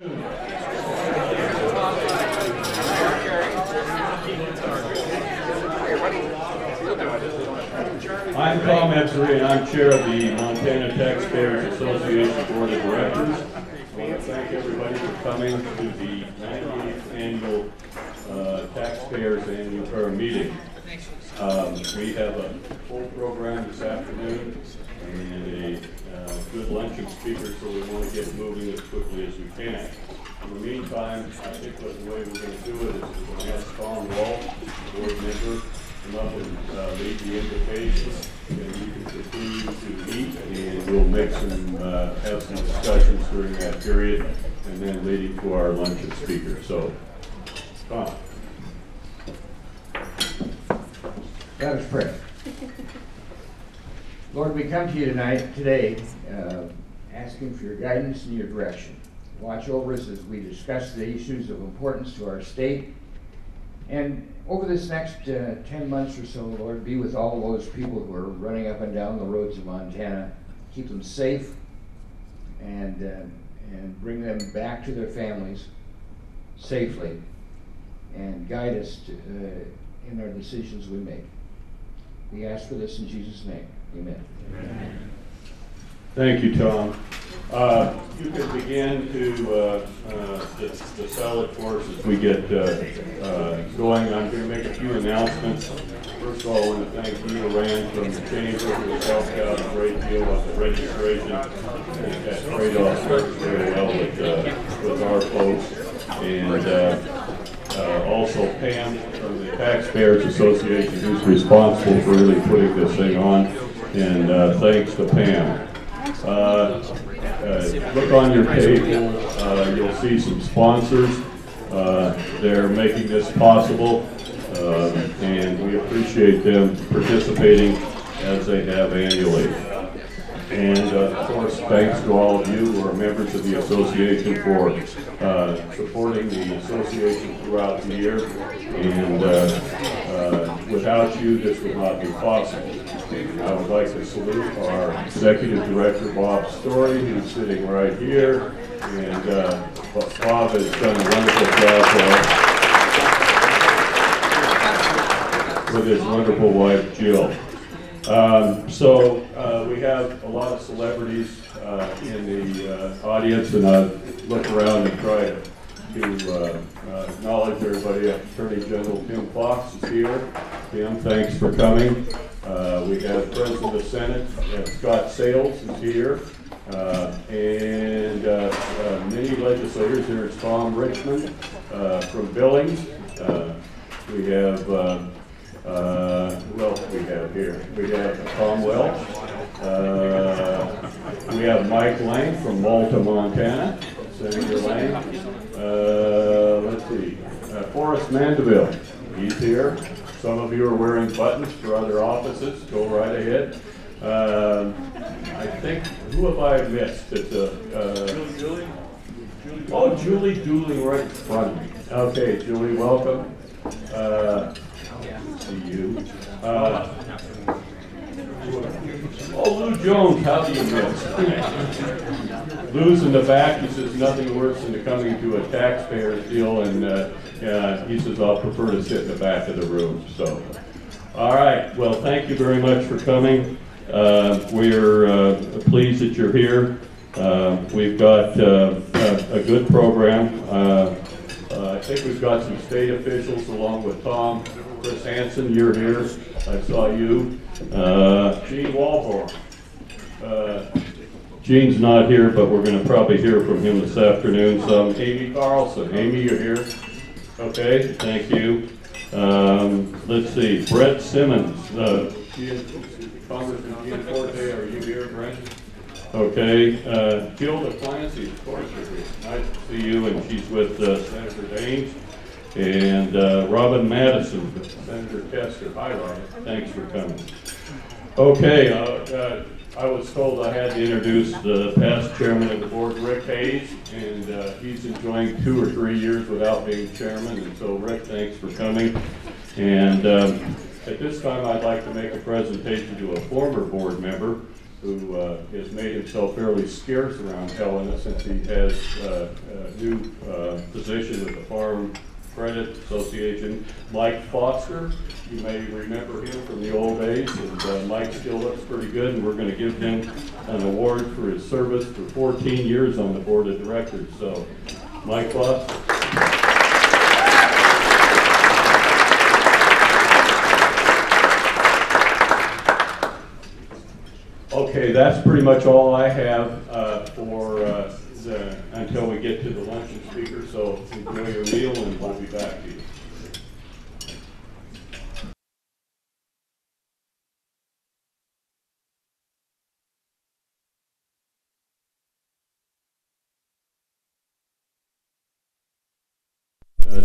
I'm Tom Epsery, and I'm chair of the Montana Taxpayers Association Board of Directors. I want to thank everybody for coming to the 98th annual Taxpayers annual meeting. We have a full program this afternoon and a good lunch of speakers, so we want to get moving as quickly as we can. In the meantime, I think the way we're going to do it is we're going to have Tom Walsh, board member, come up and lead the invitation, and you can continue to meet, and we'll make some, have some discussions during that period, and then leading to our lunch of speakers. So, Tom. Let us pray. Lord, we come to you today, asking for your guidance and your direction. Watch over us as we discuss the issues of importance to our state. And over this next 10 months or so, Lord, be with all those people who are running up and down the roads of Montana. Keep them safe and bring them back to their families safely, and guide us in our decisions we make. We ask for this in Jesus' name. Amen. Amen. Thank you, Tom. You can begin to sell it for us as we get going. I'm going to make a few announcements. First of all, I want to thank Neil Rand from the Chamber who has helped out a great deal with the registration. I think that trade-off works very well with our folks. And also Pam from the Taxpayers Association, who's responsible for really putting this thing on. And thanks to Pam. Look on your table, you'll see some sponsors. They're making this possible, and we appreciate them participating as they have annually. And of course, thanks to all of you who are members of the association for supporting the association throughout the year. And without you, this would not be possible. I would like to salute our Executive Director, Bob Story, who's sitting right here. And Bob has done a wonderful job with his wonderful wife, Jill. We have a lot of celebrities in the audience, and I look around and try to acknowledge everybody. Attorney General Tim Fox is here. Tim, thanks for coming. We have President of the Senate, Scott Sales is here. And many legislators. There's Tom Richmond from Billings. We have, who else do we have here? We have Tom Welch. We have Mike Lang from Malta, Montana. Senator Lang. Let's see. Forrest Mandeville. He's here. Some of you are wearing buttons for other offices. Go right ahead. I think, who have I missed? It's Julie. Oh, Julie Dooley right in front of me. Okay, Julie, welcome. See you. Oh, Lou Jones, how do you miss? Lou's in the back. He says nothing worse than coming to a taxpayers deal, and he says I'll prefer to sit in the back of the room. So, all right. Well, thank you very much for coming. We're pleased that you're here. We've got a good program. I think we've got some state officials along with Tom. Chris Hansen, you're here. I saw you. Gene Walborn. Gene's not here, but we're going to probably hear from him this afternoon. So Amy Carlson. Amy, you're here. Okay, thank you. Let's see. Brett Simmons. Congressman Gene Forte, are you here, Brent? Okay. Gilda Clancy, of course you're here. Nice to see you, and she's with Senator Daines. And Robin Madison, Senator Kester. Hi, Robin. Thanks for coming. Okay. I was told I had to introduce the past chairman of the board, Rick Hayes, and he's enjoying 2 or 3 years without being chairman. And so, Rick, thanks for coming. And at this time, I'd like to make a presentation to a former board member, who has made himself fairly scarce around Helena since he has a new position with the Farm Credit Association. Mike Foster, you may remember him from the old days, and Mike still looks pretty good, and we're going to give him an award for his service for 14 years on the board of directors. So, Mike Foster. Okay, that's pretty much all I have until we get to the luncheon speaker, so enjoy your meal and we'll be back to you.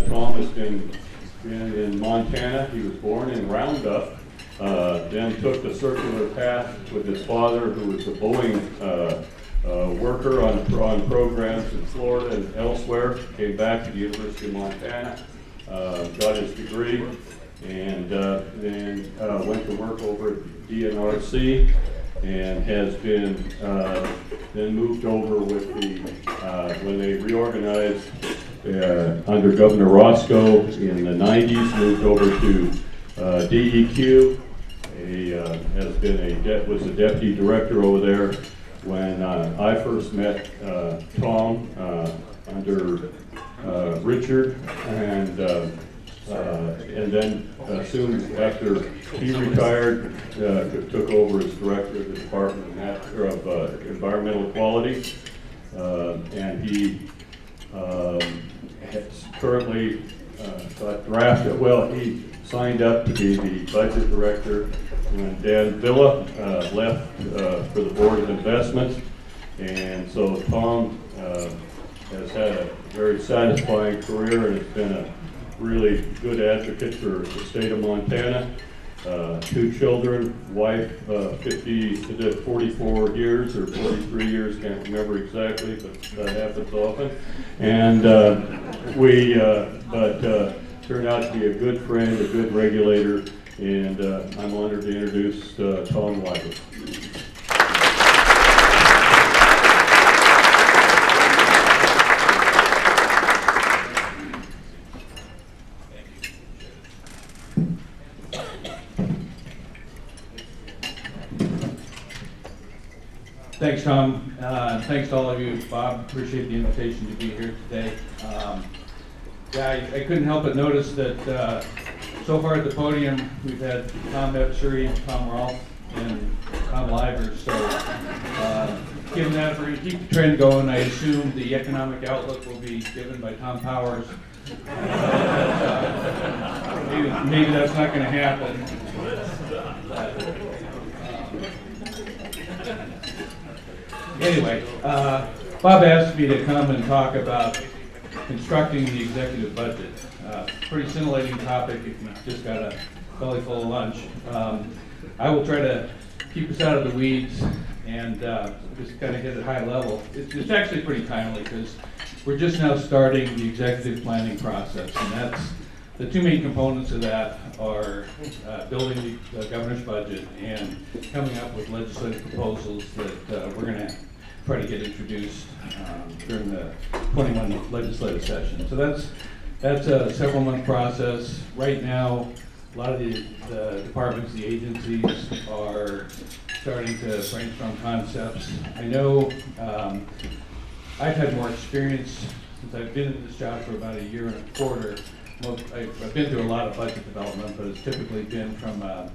Tom has been in Montana. He was born in Roundup. Then took the circular path with his father, who was a Boeing worker on programs in Florida and elsewhere. Came back to the University of Montana, got his degree, and then went to work over at DNRC, and has been then moved over with the when they reorganized under Governor Roscoe in the 90s, moved over to DEQ. He was a deputy director over there when I first met Tom under Richard, and then soon after he retired, took over as director of the Department of Environmental Quality, and he currently got drafted. Well, he signed up to be the budget director when Dan Villa left for the Board of Investments, and so Tom has had a very satisfying career and has been a really good advocate for the state of Montana. 2 children, wife 44 years or 43 years, can't remember exactly, but that happens often. And turned out to be a good friend, a good regulator, and I'm honored to introduce Tom Weiber. Thanks, Tom. Thanks to all of you. Bob, appreciate the invitation to be here today. I couldn't help but notice that so far at the podium we've had Tom Epsuri, Tom Rolfe, and Tom Livers. So given that, if we're going to keep the trend going, I assume the economic outlook will be given by Tom Powers. Maybe that's not going to happen. Anyway, Bob asked me to come and talk about constructing the executive budget. Pretty scintillating topic if you've just got a belly full of lunch. I will try to keep us out of the weeds and just kind of hit it high level. It's actually pretty timely because we're just now starting the executive planning process, and that's the 2 main components of that are building the governor's budget and coming up with legislative proposals that we're going to try to get introduced during the 21 legislative session. So that's a several-month process. Right now, a lot of the departments, the agencies are starting to brainstorm concepts. I know I've had more experience since I've been in this job for about 1.25 years. I've been through a lot of budget development, but it's typically been from a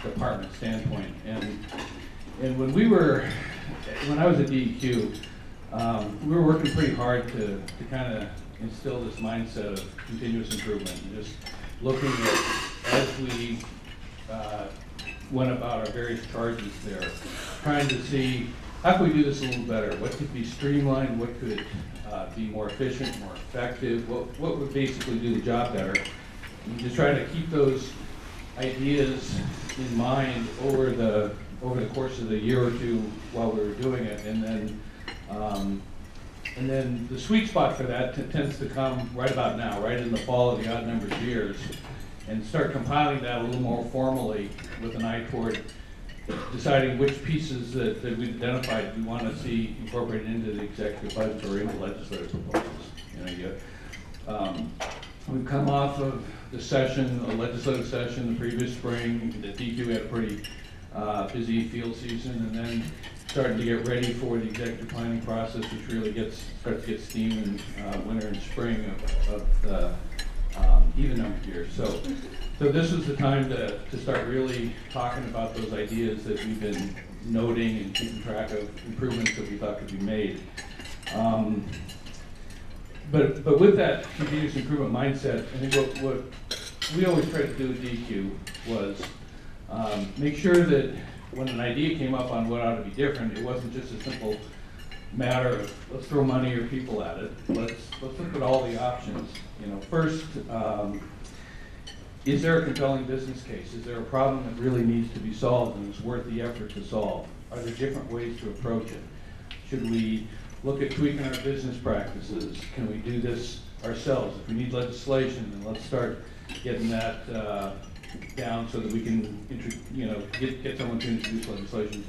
department standpoint. And when I was at DEQ, we were working pretty hard to kind of instill this mindset of continuous improvement and just looking at, as we went about our various charges there, trying to see how can we do this a little better? What could be streamlined? What could be more efficient, more effective? What would basically do the job better? And just trying to keep those ideas in mind over the course of the year or two while we were doing it, and then the sweet spot for that tends to come right about now, right in the fall of the odd numbers years, and start compiling that a little more formally with an eye toward deciding which pieces that we've identified we want to see incorporated into the executive budget or into legislative proposals. We've come off of the session, a legislative session the previous spring. The DQ had a pretty busy field season, and then starting to get ready for the executive planning process, which really starts to get steam in winter and spring of the even numbered years. So this was the time to start really talking about those ideas that we've been noting and keeping track of improvements that we thought could be made. But with that continuous improvement mindset, I think what we always tried to do with DQ was make sure that when an idea came up on what ought to be different, it wasn't just a simple matter of let's throw money or people at it. Let's look at all the options. First, is there a compelling business case? Is there a problem that really needs to be solved and is worth the effort to solve? Are there different ways to approach it? Should we look at tweaking our business practices? Can we do this ourselves? If we need legislation, then let's start getting that down so that we can get someone to introduce legislation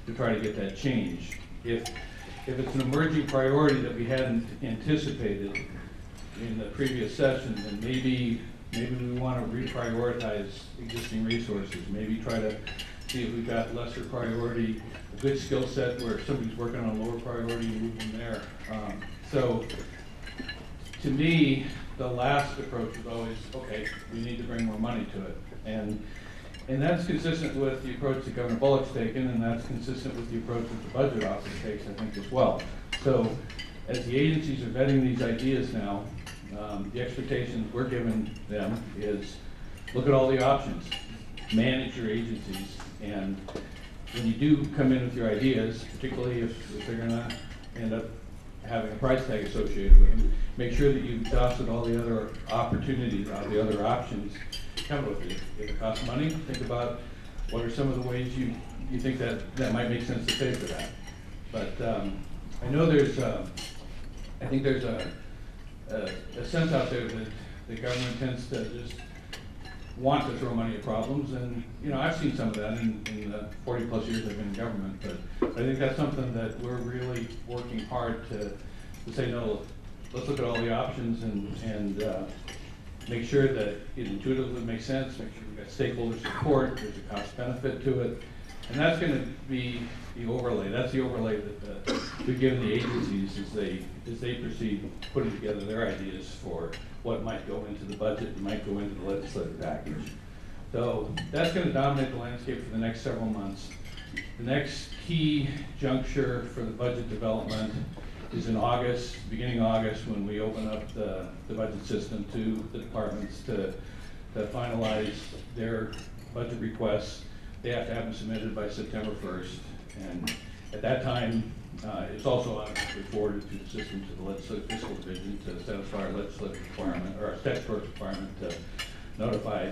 to try to get that change. If it's an emerging priority that we hadn't anticipated in the previous session, then maybe we want to reprioritize existing resources. Maybe try to see if we've got lesser priority, a good skill set where somebody's working on a lower priority and move them there. So to me, the last approach was always, okay, we need to bring more money to it. And that's consistent with the approach that Governor Bullock's taken, and that's consistent with the approach that the Budget Office takes, I think, as well. So as the agencies are vetting these ideas now, the expectations we're giving them is look at all the options, manage your agencies, and when you do come in with your ideas, particularly if they're going to end up having a price tag associated with them, make sure that you've exhausted all the other opportunities, all the other options come with it. If it costs money, think about what are some of the ways you think that might make sense to pay for that. But I know I think there's a sense out there that the government tends to just want to throw money at problems, and I've seen some of that in the 40 plus years I've been in government, but I think that's something that we're really working hard to say, no, let's look at all the options and make sure that it intuitively makes sense, make sure we've got stakeholder support, there's a cost benefit to it, and that's going to be the overlay. That's the overlay that we've given the agencies as they proceed putting together their ideas for what might go into the budget and might go into the legislative package. So that's going to dominate the landscape for the next several months. The next key juncture for the budget development is in August, beginning August, when we open up the budget system to the departments to finalize their budget requests. They have to have them submitted by September 1st. And at that time, it's also automatically forwarded through the system to the legislative fiscal division to satisfy our legislative requirement, or our statutory requirement to notify.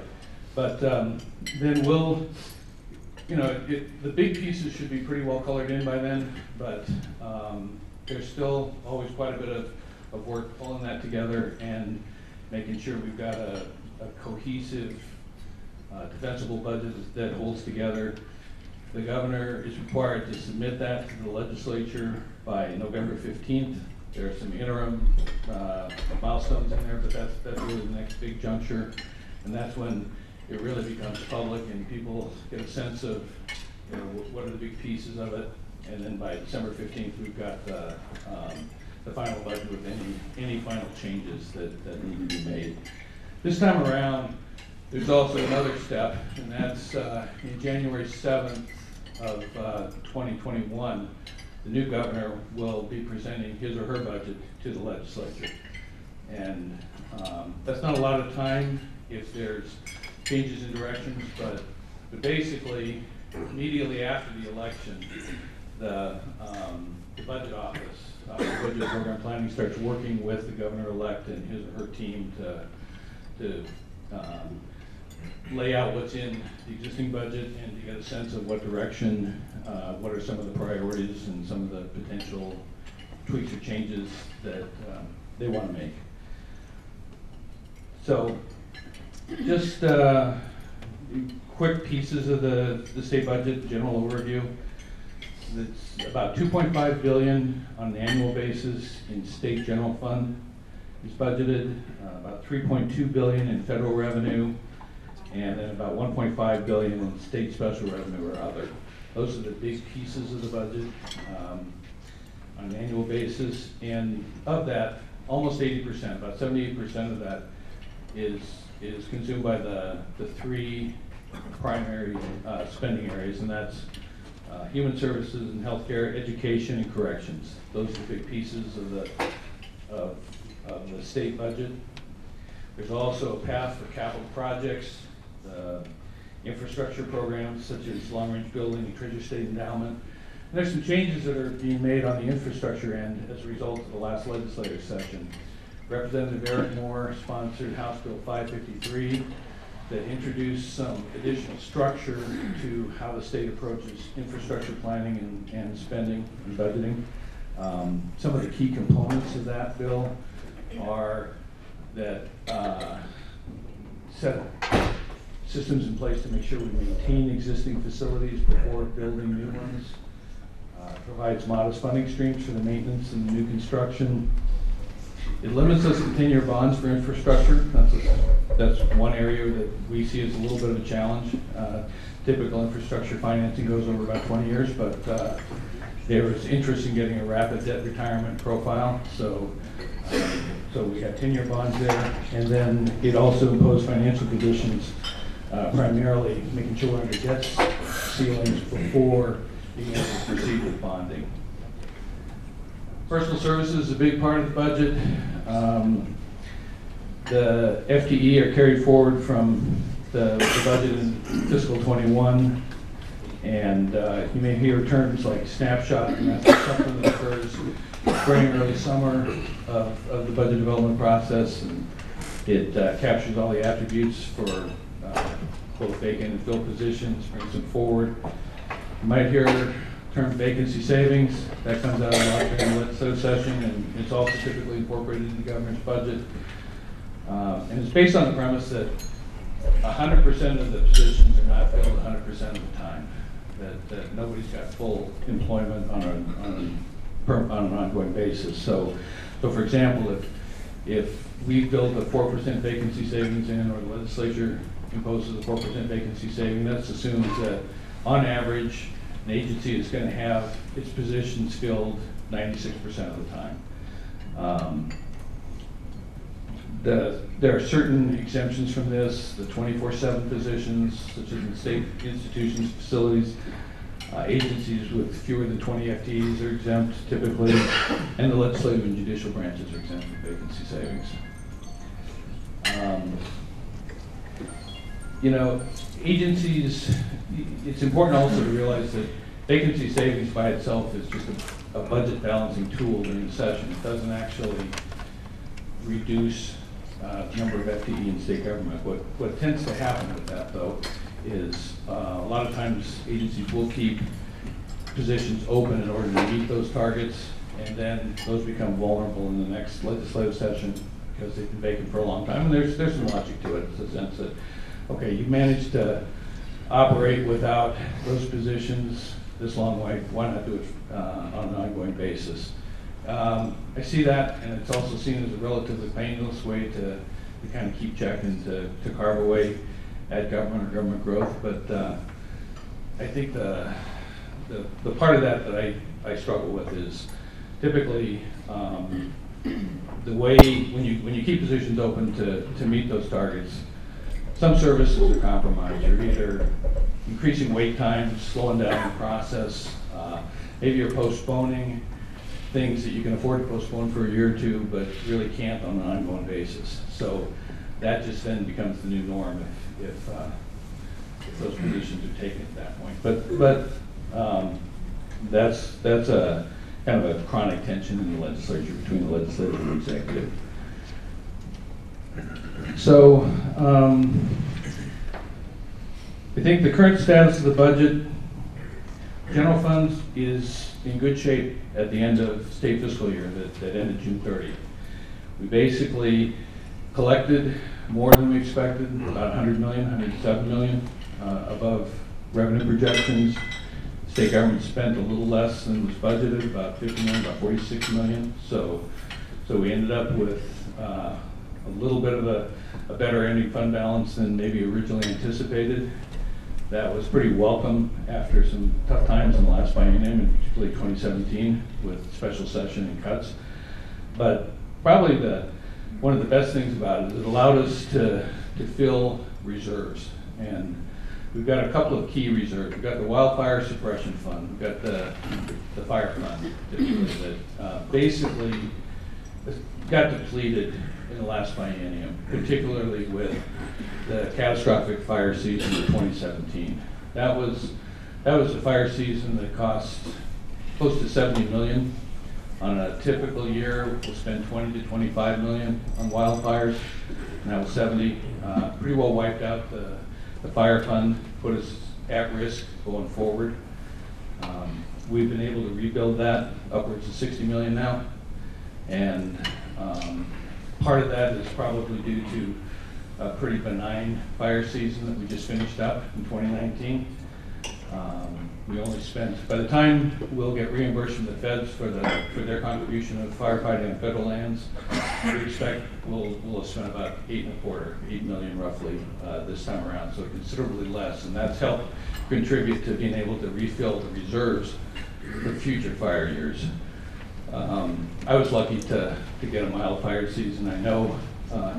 But then we'll, the big pieces should be pretty well colored in by then, but there's still always quite a bit of work pulling that together and making sure we've got a cohesive, defensible budget that holds together. The governor is required to submit that to the legislature by November 15th. There are some interim milestones in there, but that's really the next big juncture. And that's when it really becomes public and people get a sense of what are the big pieces of it. And then by December 15th, we've got the final budget with any final changes that need to be made. This time around, there's also another step, and that's in January 7th of 2021, the new governor will be presenting his or her budget to the legislature. And that's not a lot of time if there's changes in directions, but basically, immediately after the election, the budget office, budget program planning starts working with the governor-elect and his or her team to lay out what's in the existing budget and to get a sense of what direction, what are some of the priorities and some of the potential tweaks or changes that they want to make. So just quick pieces of the state budget, general overview. It's about $2.5 billion on an annual basis in state general fund is budgeted, about $3.2 billion in federal revenue, and then about $1.5 billion in state special revenue or other. Those are the big pieces of the budget on an annual basis, and of that, almost 80%, about 78% of that is consumed by the three primary spending areas, and that's human services and healthcare, education, and corrections. Those are the big pieces of the state budget. There's also a path for capital projects, infrastructure programs such as long-range building and Treasure State Endowment. And there's some changes that are being made on the infrastructure end as a result of the last legislative session. Representative Eric Moore sponsored House Bill 553 that introduced some additional structure to how the state approaches infrastructure planning and spending and budgeting. Some of the key components of that bill are that set systems in place to make sure we maintain existing facilities before building new ones. Provides modest funding streams for the maintenance and new construction. It limits us to 10-year bonds for infrastructure. That's one area that we see as a little bit of a challenge. Typical infrastructure financing goes over about 20 years, but there was interest in getting a rapid debt retirement profile. So we have 10-year bonds there, and then it also imposed financial conditions, primarily making sure we're under debt ceilings before being able to proceed with bonding. Personal services is a big part of the budget. The FTE are carried forward from the budget in fiscal 21, and you may hear terms like snapshot, and that's something that occurs spring, early summer of the budget development process, and it captures all the attributes for both vacant and filled positions, brings them forward. You might hear the term vacancy savings. That comes out a lot during the legislative session, and it's also typically incorporated in the governor's budget. And it's based on the premise that 100% of the positions are not filled 100% of the time. That nobody's got full employment on an ongoing basis. So for example, if we build a 4% vacancy savings in, or the legislature imposes a 4% vacancy saving, that assumes that on average, an agency is going to have its positions filled 96% of the time. There are certain exemptions from this, the 24/7 positions, such as in state institutions, facilities, agencies with fewer than 20 FTEs are exempt typically, and the legislative and judicial branches are exempt from vacancy savings. Agencies, it's important also to realize that vacancy savings by itself is just a budget balancing tool during the session. It doesn't actually reduce the number of FTE in state government. What tends to happen with that, though, is a lot of times agencies will keep positions open in order to meet those targets, and then those become vulnerable in the next legislative session because they've been vacant for a long time. And there's some logic to it, in the sense that, okay, you managed to operate without those positions this long way, why not do it on an ongoing basis? I see that, and it's also seen as a relatively painless way to kind of keep check and to carve away at government or government growth. But I think the part of that I struggle with is typically the way when you keep positions open to meet those targets, some services are compromised. You're either increasing wait times, slowing down the process, maybe you're postponing things that you can afford to postpone for a year or two, but really can't on an ongoing basis. So that just then becomes the new norm if those positions are taken at that point. But that's a kind of a chronic tension in the legislature between the legislative and the executive. So I think the current status of the budget, general funds is in good shape at the end of state fiscal year that ended June 30th. We basically collected more than we expected, about 100 million, 107 million. above revenue projections. State government spent a little less than was budgeted, about 50 million, about 46 million. So we ended up with a little bit of a better ending fund balance than maybe originally anticipated. That was pretty welcome after some tough times in the last biennium, and particularly 2017 with special session and cuts. But probably one of the best things about it is it allowed us to fill reserves. And we've got a couple of key reserves. We've got the wildfire suppression fund. We've got the fire fund that basically got depleted in the last biennium, particularly with the catastrophic fire season of 2017. That was a fire season that cost close to 70 million. On a typical year, we'll spend 20 to 25 million on wildfires, and that was 70. Pretty well wiped out the fire fund, put us at risk going forward. We've been able to rebuild that upwards of 60 million now, and part of that is probably due to a pretty benign fire season that we just finished up in 2019. We only spent, by the time we'll get reimbursed from the feds for their contribution of firefighting on federal lands, we expect we'll have spent about 8 million roughly this time around, so considerably less, and that's helped contribute to being able to refill the reserves for future fire years. I was lucky to get a mild fire season. I know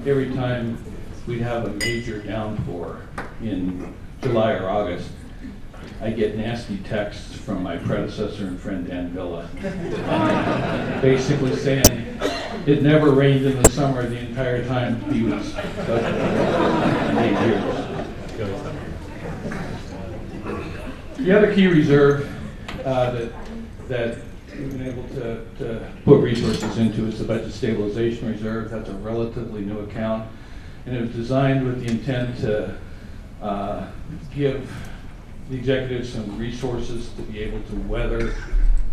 every time we'd have a major downpour in July or August, I get nasty texts from my predecessor and friend Dan Villa, basically saying it never rained in the summer the entire time he was in 8 years. The other key reserve that we've been able to put resources into is the budget stabilization reserve. That's a relatively new account, and it was designed with the intent to give the executives some resources to be able to weather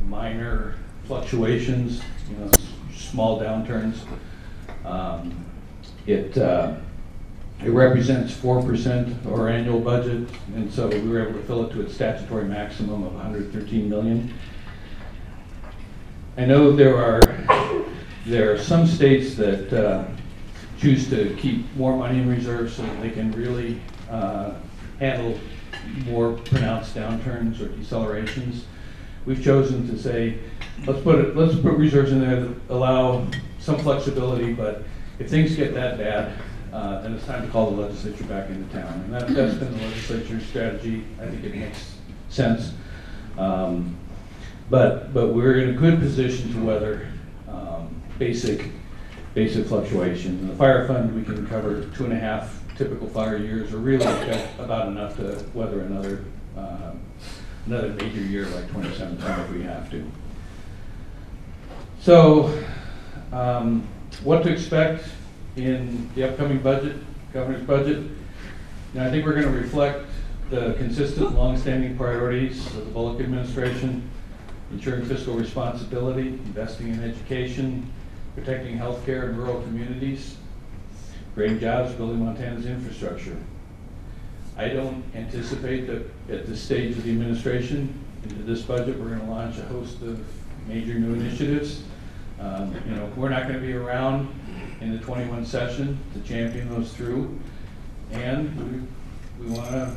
minor fluctuations, small downturns. It represents 4% of our annual budget, and so we were able to fill it to its statutory maximum of 113 million. I know there are some states that choose to keep more money in reserve so that they can really handle more pronounced downturns or decelerations. We've chosen to say, let's put reserves in there that allow some flexibility, but if things get that bad, then it's time to call the legislature back into town. And that's been the legislature's strategy. I think it makes sense. But we're in a good position to weather basic fluctuations. In the fire fund, we can cover 2.5 typical fire years, or really about enough to weather another major year like 2017 if we have to. So, what to expect in the upcoming budget, governor's budget? I think we're going to reflect the consistent, long-standing priorities of the Bullock administration: ensuring fiscal responsibility, investing in education, protecting healthcare in rural communities, creating jobs, building Montana's infrastructure. I don't anticipate that at this stage of the administration, into this budget, we're going to launch a host of major new initiatives. We're not going to be around in the 21 session to champion those through, and we want to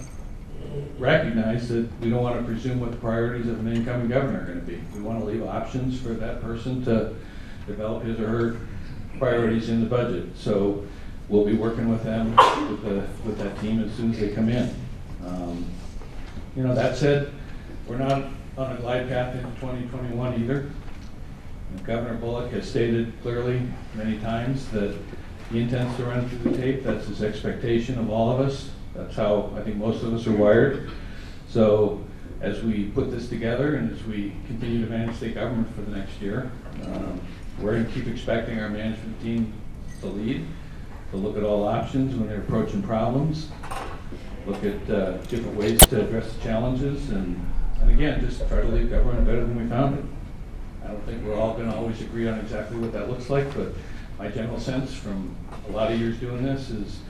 recognize that we don't want to presume what the priorities of an incoming governor are going to be. We want to leave options for that person to develop his or her priorities in the budget. So we'll be working with them, with that team as soon as they come in. That said, we're not on a glide path into 2021 either. Governor Bullock has stated clearly many times that he intends to run through the tape. That's his expectation of all of us. That's how I think most of us are wired. So as we put this together and as we continue to manage state government for the next year, we're going to keep expecting our management team to lead, to look at all options when they're approaching problems, look at different ways to address the challenges, and again, just try to leave government better than we found it. I don't think we're all going to always agree on exactly what that looks like, but my general sense from a lot of years doing this is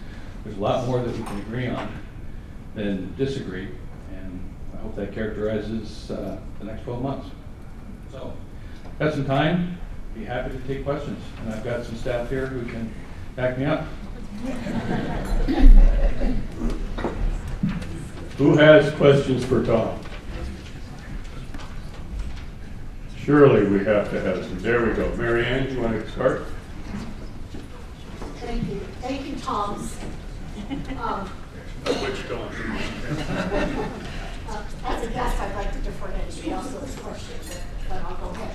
there's a lot more that we can agree on than disagree, and I hope that characterizes the next 12 months. So, got some time, be happy to take questions, and I've got some staff here who can back me up. Who has questions for Tom? Surely we have to have some. There we go. Mary Ann, do you want to start? Thank you. Thank you, Tom. Which Tom? As a guest, I'd like to defer to anybody else's questions, but I'll go ahead.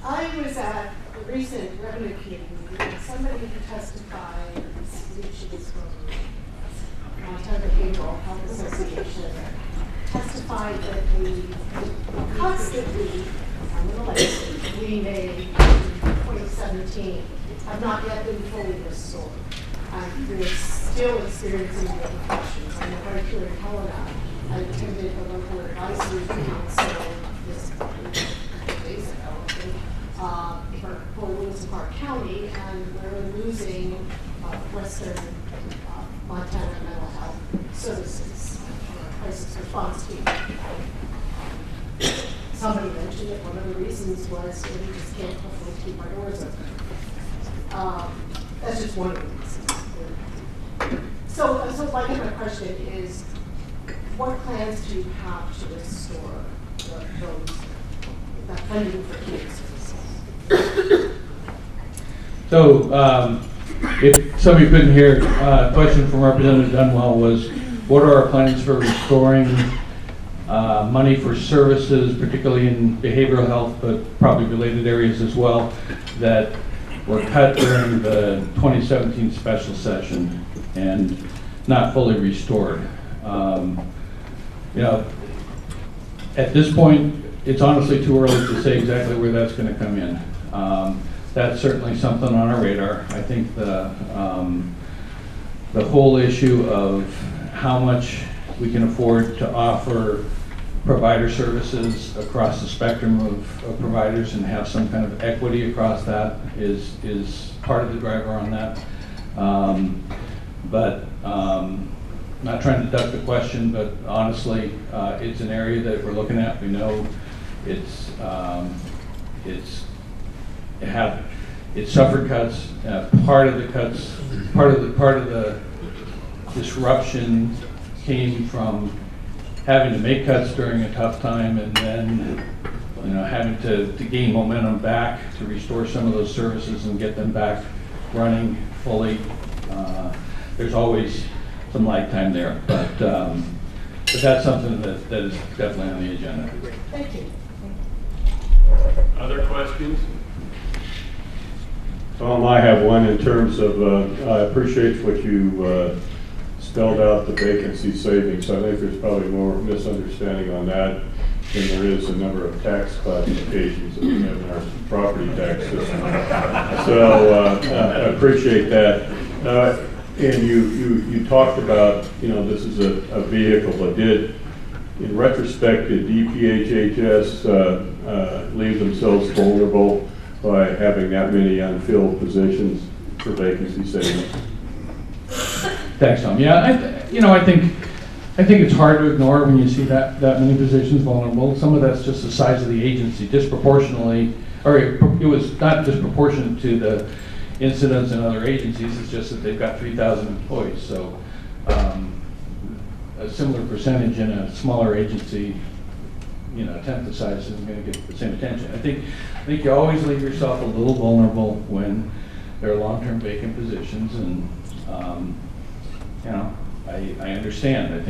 I was at the recent revenue committee meeting. Somebody who testified, she was from Montana Behavioral Health Association, testified that the cuts that we made in 2017 have not yet been fully restored. We're still experiencing the repercussions. I'm right here in Helena. I attended the local advisory council this days ago for Lewis and Clark County, and we're losing Western Montana mental health services, crisis response team. Somebody mentioned that one of the reasons was that we just can't afford to keep our doors open. That's just one of the reasons. So my question is, what plans do you have to restore that funding for community services? So, if somebody couldn't hear, question from Representative Dunwell was, what are our plans for restoring money for services, particularly in behavioral health, but probably related areas as well, that were cut during the 2017 special session and not fully restored? You know, at this point, it's honestly too early to say exactly where that's going to come in. That's certainly something on our radar. I think the whole issue of how much we can afford to offer provider services across the spectrum of providers and have some kind of equity across that is part of the driver on that. Not trying to duck the question, but honestly, it's an area that we're looking at. We know it's suffered cuts. Part of the disruption came from having to make cuts during a tough time, and then having to gain momentum back to restore some of those services and get them back running fully. There's always some lag time there, but that's something that is definitely on the agenda. Thank you. Other questions? Tom, I have one in terms of, I appreciate what you spelled out, the vacancy savings. I think there's probably more misunderstanding on that than there is the number of tax classifications that we have in our property tax system. So I appreciate that. And you talked about, this is a vehicle, but in retrospect, did DPHHS leave themselves vulnerable by having that many unfilled positions for vacancy savings? Thanks, Tom. Yeah, I think it's hard to ignore when you see that many positions vulnerable. Some of that's just the size of the agency, disproportionately, or it was not disproportionate to the incidents in other agencies. It's just that they've got 3,000 employees. So a similar percentage in a smaller agency, a tenth the size isn't going to get the same attention. I think you always leave yourself a little vulnerable when there are long-term vacant positions, and I understand. I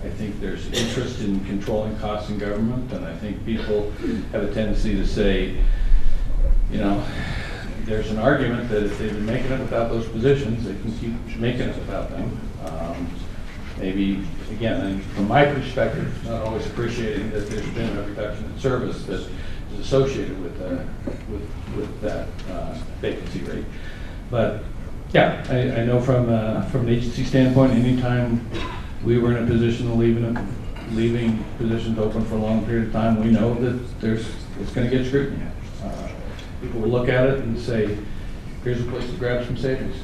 think there's interest in controlling costs in government, and I think people have a tendency to say, there's an argument that if they've been making it without those positions, they can keep making it without them. Maybe, again, from my perspective, not always appreciating that there's been a reduction in service that is associated with that vacancy rate. But yeah, I know from an agency standpoint, anytime we were in a position of leaving positions open for a long period of time, we know that it's going to get scrutiny. People will look at it and say, here's a place to grab some savings.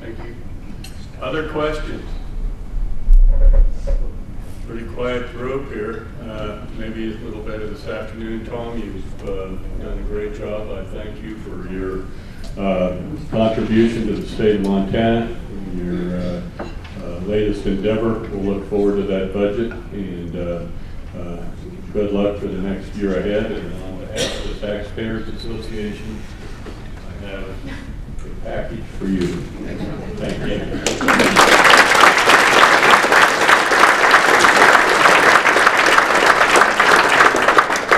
Thank you. Other questions? Pretty quiet group here. Maybe a little better this afternoon. Tom, you've done a great job. I thank you for your contribution to the state of Montana, your latest endeavor. We'll look forward to that budget, and good luck for the next year ahead. And on behalf of the Taxpayers Association, I have a package for you. Thank you.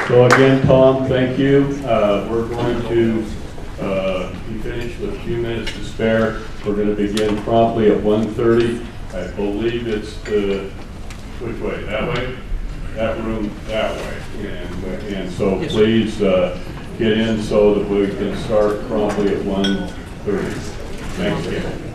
So again, Tom, thank you. We're going to be finished with a few minutes to spare. We're going to begin promptly at 1:30. I believe it's the, which way? That way? That room that way. And so please get in so that we can start promptly at 1:30. Thanks again.